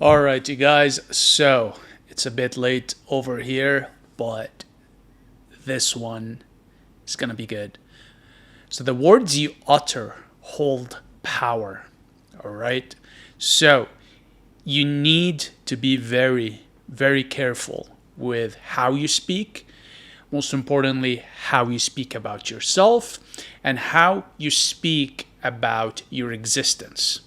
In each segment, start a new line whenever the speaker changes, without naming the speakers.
All right, you guys. So it's a bit late over here, but this one is going to be good. So the words you utter hold power. All right. So you need to be very, very careful with how you speak. Most importantly, how you speak about yourself and how you speak about your existence.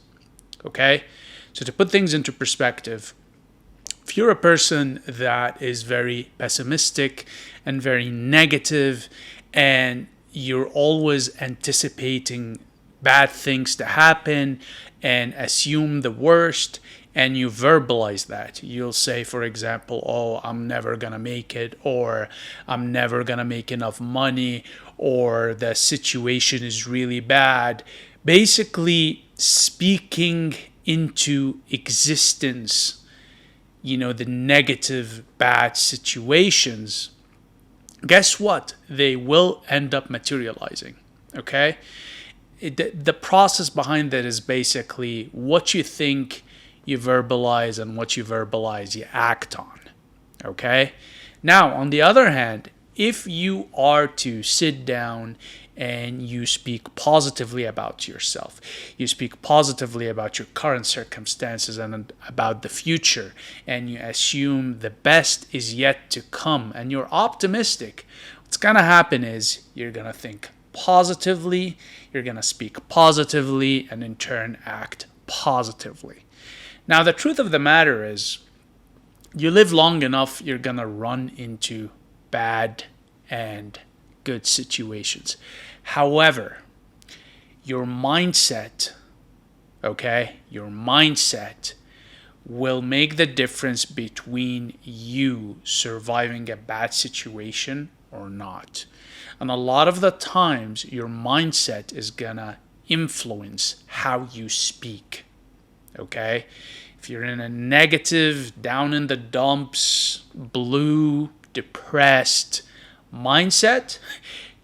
Okay. So to put things into perspective, if you're a person that is very pessimistic and very negative and you're always anticipating bad things to happen and assume the worst and you verbalize that, you'll say, for example, oh, I'm never gonna make it, or I'm never gonna make enough money, or the situation is really bad. Basically speaking into existence, the negative, bad situations, guess what? They will end up materializing. Okay? The process behind that is basically what you think you verbalize, and what you verbalize you act on. Okay? Now, on the other hand, if you are to sit down and you speak positively about yourself, you speak positively about your current circumstances and about the future, and you assume the best is yet to come, and you're optimistic, what's going to happen is you're going to think positively, you're going to speak positively, and in turn act positively. Now, the truth of the matter is, you live long enough, you're going to run into bad and good situations. However, your mindset, your mindset will make the difference between you surviving a bad situation or not. And a lot of the times, your mindset is going to influence how you speak. Okay? If you're in a negative, down in the dumps, blue, depressed mindset,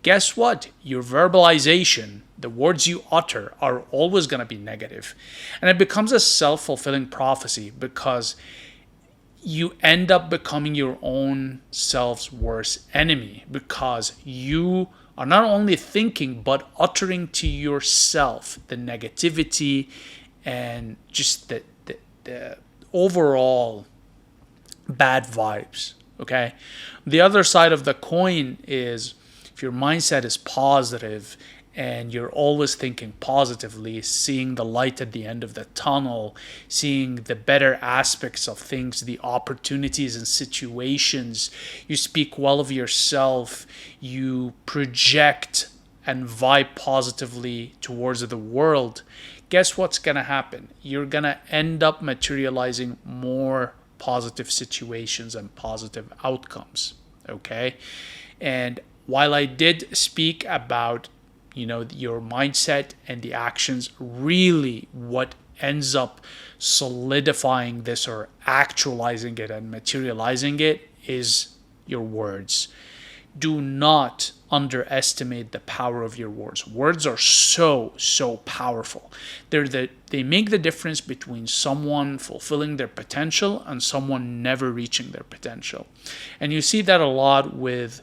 guess what? Your verbalization, the words you utter, are always going to be negative. And it becomes a self-fulfilling prophecy because you end up becoming your own self's worst enemy, because you are not only thinking but uttering to yourself the negativity and just the overall bad vibes. Okay? The other side of the coin is, if your mindset is positive and you're always thinking positively, seeing the light at the end of the tunnel, seeing the better aspects of things, the opportunities and situations, you speak well of yourself, you project and vibe positively towards the world, guess what's going to happen? You're going to end up materializing more positive situations and positive outcomes. Okay? And while I did speak about, your mindset and the actions, really what ends up solidifying this or actualizing it and materializing it is your words. Do not underestimate the power of your words. Words are so powerful. They make the difference between someone fulfilling their potential and someone never reaching their potential. And you see that a lot with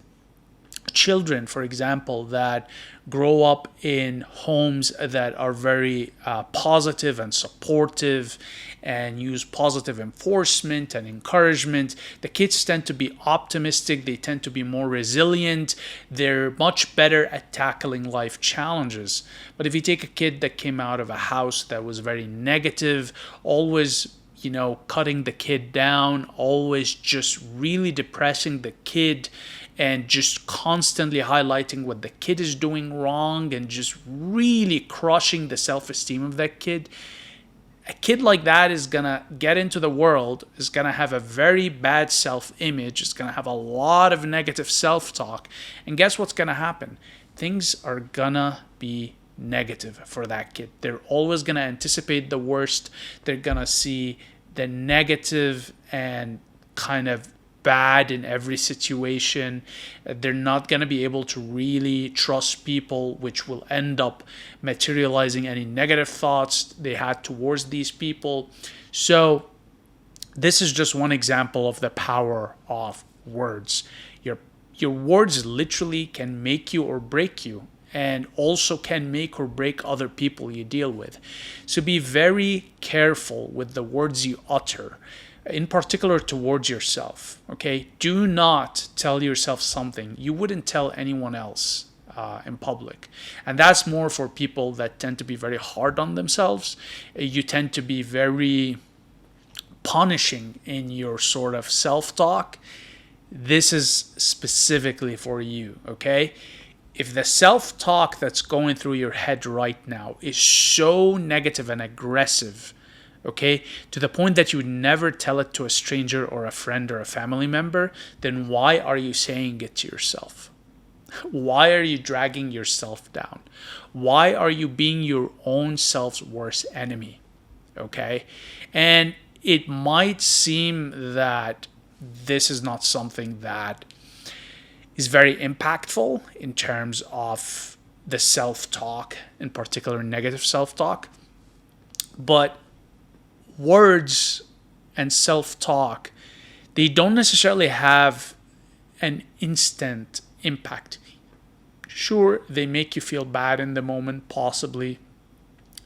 children, for example, that grow up in homes that are very positive and supportive and use positive enforcement and encouragement. The kids tend to be optimistic, they tend to be more resilient, they're much better at tackling life challenges. But if you take a kid that came out of a house that was very negative, always cutting the kid down, always just really depressing the kid, and just constantly highlighting what the kid is doing wrong and just really crushing the self-esteem of that kid. A kid like that is going to get into the world, is going to have a very bad self-image, is going to have a lot of negative self-talk. And guess what's going to happen? Things are going to be negative for that kid. They're always going to anticipate the worst. They're going to see the negative and kind of bad in every situation. They're not going to be able to really trust people, which will end up materializing any negative thoughts they had towards these people. So This is just one example of the power of words. Your your words literally can make you or break you, and also can make or break other people you deal with. So be very careful with the words you utter, in particular towards yourself. Okay, do not tell yourself something you wouldn't tell anyone else in public. And that's more for people that tend to be very hard on themselves. You tend to be very punishing in your sort of self talk. This is specifically for you, okay? If the self talk that's going through your head right now is so negative and aggressive, okay, to the point that you would never tell it to a stranger or a friend or a family member, then why are you saying it to yourself? Why are you dragging yourself down? Why are you being your own self's worst enemy? Okay? And it might seem that this is not something that is very impactful in terms of the self talk, in particular negative self talk. But words and self talk, they don't necessarily have an instant impact. Sure, they make you feel bad in the moment, possibly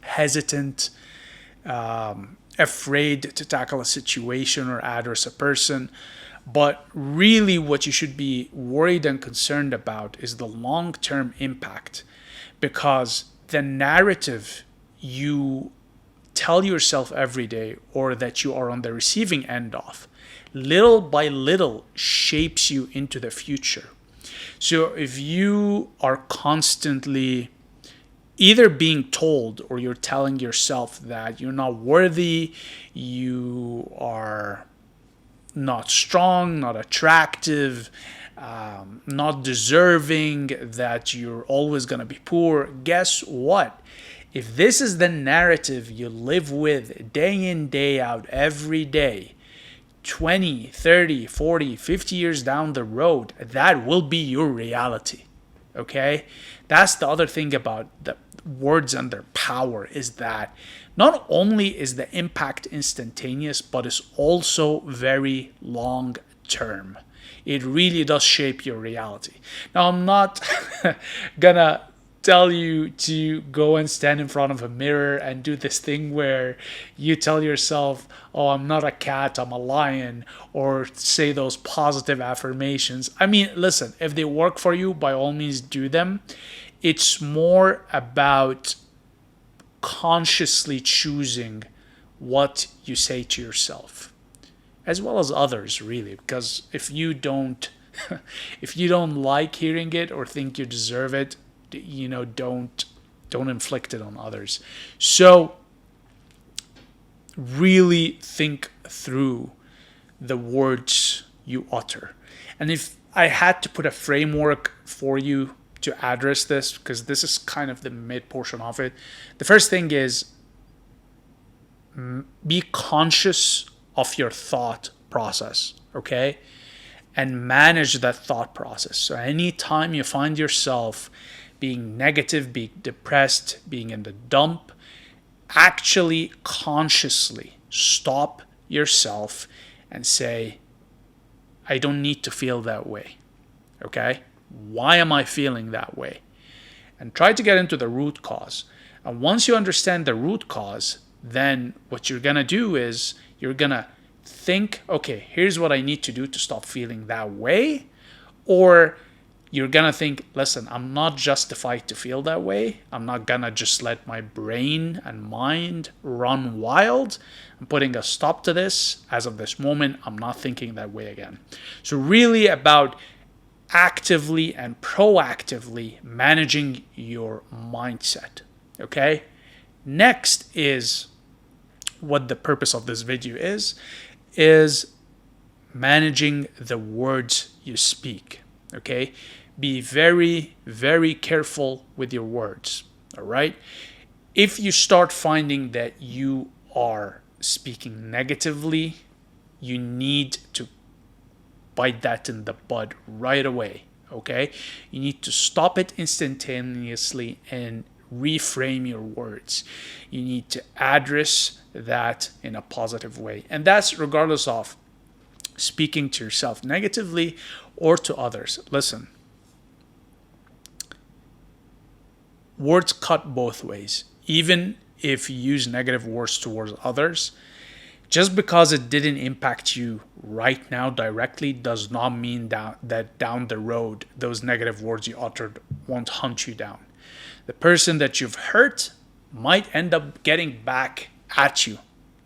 hesitant, afraid to tackle a situation or address a person. But really, what you should be worried and concerned about is the long term impact, because the narrative you tell yourself every day, or that you are on the receiving end of, little by little shapes you into the future. So if you are constantly either being told or you're telling yourself that you're not worthy, you are not strong, not attractive, not deserving, that you're always going to be poor, guess what? If this is the narrative you live with day in, day out, every day, 20, 30, 40, 50 years down the road, that will be your reality. Okay? That's the other thing about the words and their power, is that not only is the impact instantaneous, but it's also very long term. It really does shape your reality. Now, I'm not gonna tell you to go and stand in front of a mirror and do this thing where you tell yourself, oh, I'm not a cat, I'm a lion, or say those positive affirmations. I mean, listen, if they work for you, by all means do them. It's more about consciously choosing what you say to yourself, as well as others, really, because if you don't if you don't like hearing it or think you deserve it, don't inflict it on others. So really think through the words you utter. And if I had to put a framework for you to address this, because this is kind of the mid portion of it, the first thing is be conscious of your thought process, okay? And manage that thought process. So anytime you find yourself being negative, being depressed, being in the dump, actually consciously stop yourself and say, I don't need to feel that way. Okay? Why am I feeling that way? And try to get into the root cause. And once you understand the root cause, then what you're going to do is you're going to think, okay, here's what I need to do to stop feeling that way. Or you're going to think, listen, I'm not justified to feel that way. I'm not going to just let my brain and mind run wild. I'm putting a stop to this. As of this moment, I'm not thinking that way again. So really about actively and proactively managing your mindset. Okay? Next is what the purpose of this video is managing the words you speak. Okay? Be very, very careful with your words. All right? If you start finding that you are speaking negatively, you need to bite that in the bud right away. Okay? You need to stop it instantaneously and reframe your words. You need to address that in a positive way. And that's regardless of speaking to yourself negatively or to others. Listen, words cut both ways. Even if you use negative words towards others, just because it didn't impact you right now directly does not mean that down the road, those negative words you uttered won't hunt you down. The person that you've hurt might end up getting back at you.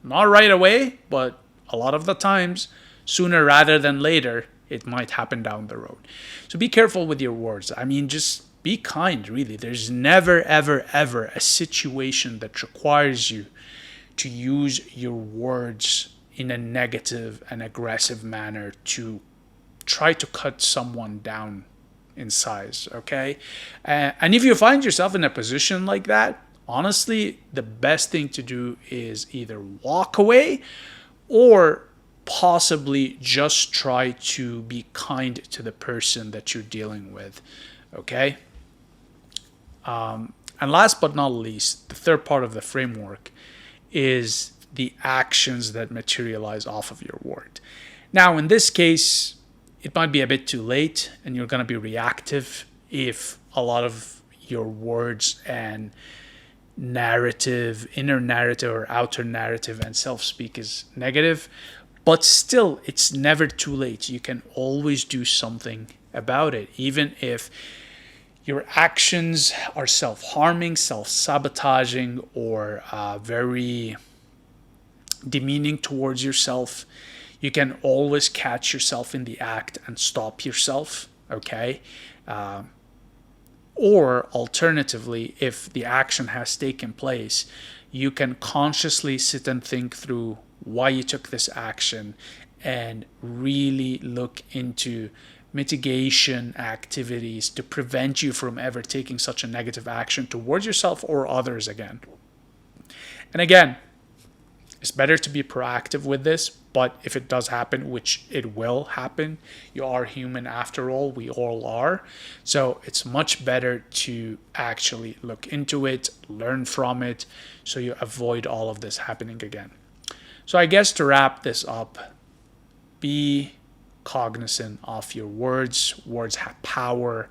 Not right away, but a lot of the times, sooner rather than later, it might happen down the road. So be careful with your words. I mean, just be kind, really. There's never, ever, ever a situation that requires you to use your words in a negative and aggressive manner to try to cut someone down in size, okay? And if you find yourself in a position like that, honestly, the best thing to do is either walk away or possibly just try to be kind to the person that you're dealing with, okay? And last but not least, the third part of the framework is the actions that materialize off of your word. Now, in this case, it might be a bit too late and you're going to be reactive if a lot of your words and narrative, inner narrative or outer narrative and self-speak is negative. But still, it's never too late. You can always do something about it, even if your actions are self-harming, self-sabotaging, or very demeaning towards yourself. You can always catch yourself in the act and stop yourself, okay? Or alternatively, if the action has taken place, you can consciously sit and think through why you took this action and really look into mitigation activities to prevent you from ever taking such a negative action towards yourself or others again. And again, it's better to be proactive with this, but if it does happen, which it will happen, you are human after all, we all are. So it's much better to actually look into it, learn from it, so you avoid all of this happening again. So I guess to wrap this up, be cognizant of your words. Words have power,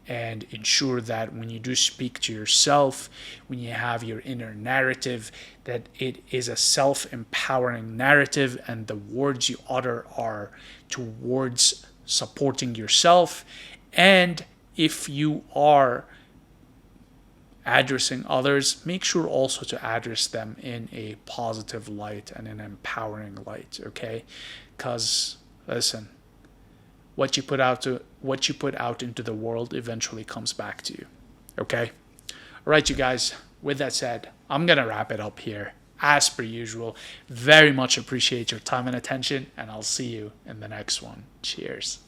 and ensure that when you do speak to yourself, when you have your inner narrative, that it is a self-empowering narrative and the words you utter are towards supporting yourself. And if you are addressing others, make sure also to address them in a positive light and an empowering light, okay? Because listen, what you put out into the world eventually comes back to you, okay? All right, you guys, with that said, I'm gonna wrap it up here. As per usual, very much appreciate your time and attention, and I'll see you in the next one. Cheers.